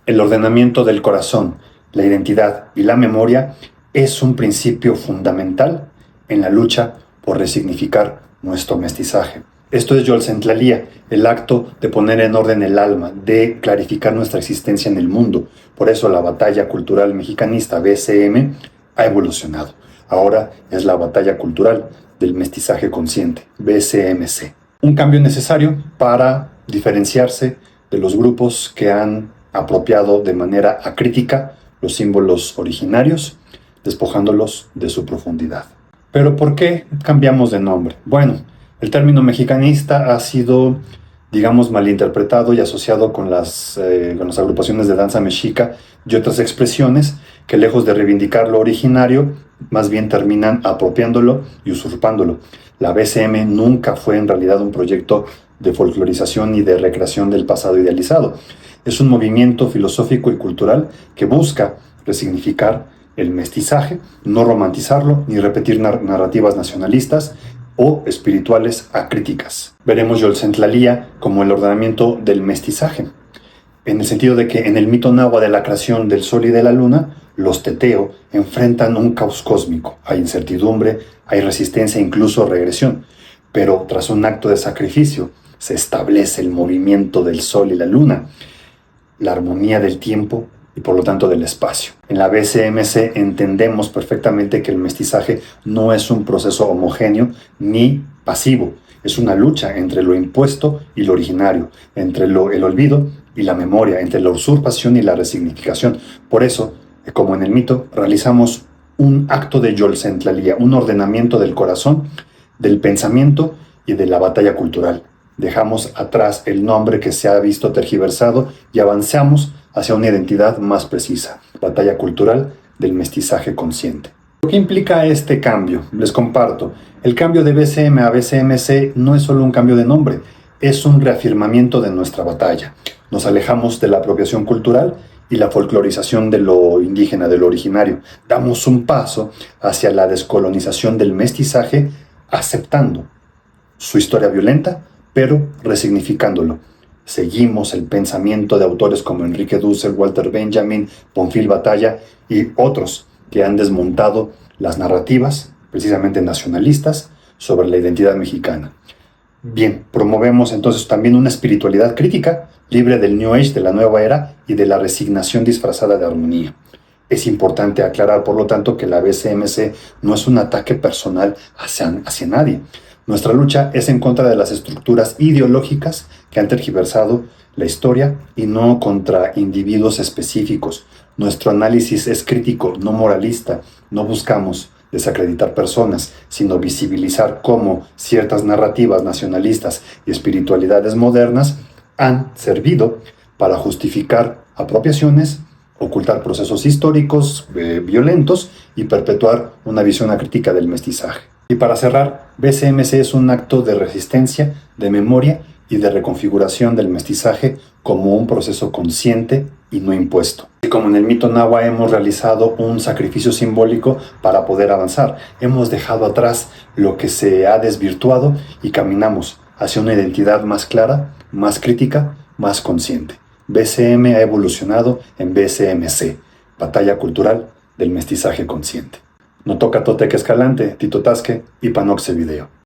El ordenamiento del corazón, la identidad y la memoria es un principio fundamental en la lucha por resignificar nuestro mestizaje. Esto es Yolsentlalía, el acto de poner en orden el alma, de clarificar nuestra existencia en el mundo. Por eso la batalla cultural mexicanista BCM ha evolucionado. Ahora es la batalla cultural del mestizaje consciente, BCMC. Un cambio necesario para diferenciarse de los grupos que han apropiado de manera acrítica los símbolos originarios, despojándolos de su profundidad. Pero ¿por qué cambiamos de nombre? Bueno, el término mexicanista ha sido, digamos, malinterpretado y asociado con las agrupaciones de danza mexica y otras expresiones que, lejos de reivindicar lo originario, más bien terminan apropiándolo y usurpándolo. La BCM nunca fue en realidad un proyecto de folclorización y de recreación del pasado idealizado. Es un movimiento filosófico y cultural que busca resignificar el mestizaje, no romantizarlo ni repetir narrativas nacionalistas o espirituales acríticas. Veremos Yolsentlalía como el ordenamiento del mestizaje, en el sentido de que en el mito náhuatl de la creación del sol y de la luna, los teteo enfrentan un caos cósmico. Hay incertidumbre, hay resistencia e incluso regresión. Pero tras un acto de sacrificio, se establece el movimiento del sol y la luna, la armonía del tiempo y por lo tanto del espacio. En la BCMC entendemos perfectamente que el mestizaje no es un proceso homogéneo ni pasivo. Es una lucha entre lo impuesto y lo originario, entre el olvido y la memoria, entre la usurpación y la resignificación. Por eso, como en el mito, realizamos un acto de Yolsentlalía, un ordenamiento del corazón, del pensamiento y de la batalla cultural. Dejamos atrás el nombre que se ha visto tergiversado y avanzamos hacia una identidad más precisa, batalla cultural del mestizaje consciente. ¿Qué implica este cambio? Les comparto. El cambio de BCM a BCMC no es solo un cambio de nombre, es un reafirmamiento de nuestra batalla. Nos alejamos de la apropiación cultural y la folclorización de lo indígena, de lo originario. Damos un paso hacia la descolonización del mestizaje, aceptando su historia violenta, pero resignificándolo. Seguimos el pensamiento de autores como Enrique Dussel, Walter Benjamin, Bonfil Batalla y otros que han desmontado las narrativas, precisamente nacionalistas, sobre la identidad mexicana. Bien, promovemos entonces también una espiritualidad crítica, libre del New Age, de la nueva era y de la resignación disfrazada de armonía. Es importante aclarar, por lo tanto, que la BCMC no es un ataque personal hacia nadie. Nuestra lucha es en contra de las estructuras ideológicas que han tergiversado la historia y no contra individuos específicos. Nuestro análisis es crítico, no moralista. No buscamos desacreditar personas, sino visibilizar cómo ciertas narrativas nacionalistas y espiritualidades modernas han servido para justificar apropiaciones, ocultar procesos históricos violentos y perpetuar una visión acrítica del mestizaje. Y para cerrar, BCMC es un acto de resistencia, de memoria y de reconfiguración del mestizaje como un proceso consciente y no impuesto. Y como en el mito náhuatl hemos realizado un sacrificio simbólico para poder avanzar, hemos dejado atrás lo que se ha desvirtuado y caminamos hacia una identidad más clara, más crítica, más consciente. BCM ha evolucionado en BCMC, Batalla Cultural del Mestizaje Consciente. Notoca Toteca Escalante, Tito Tasque y Panoxe Video.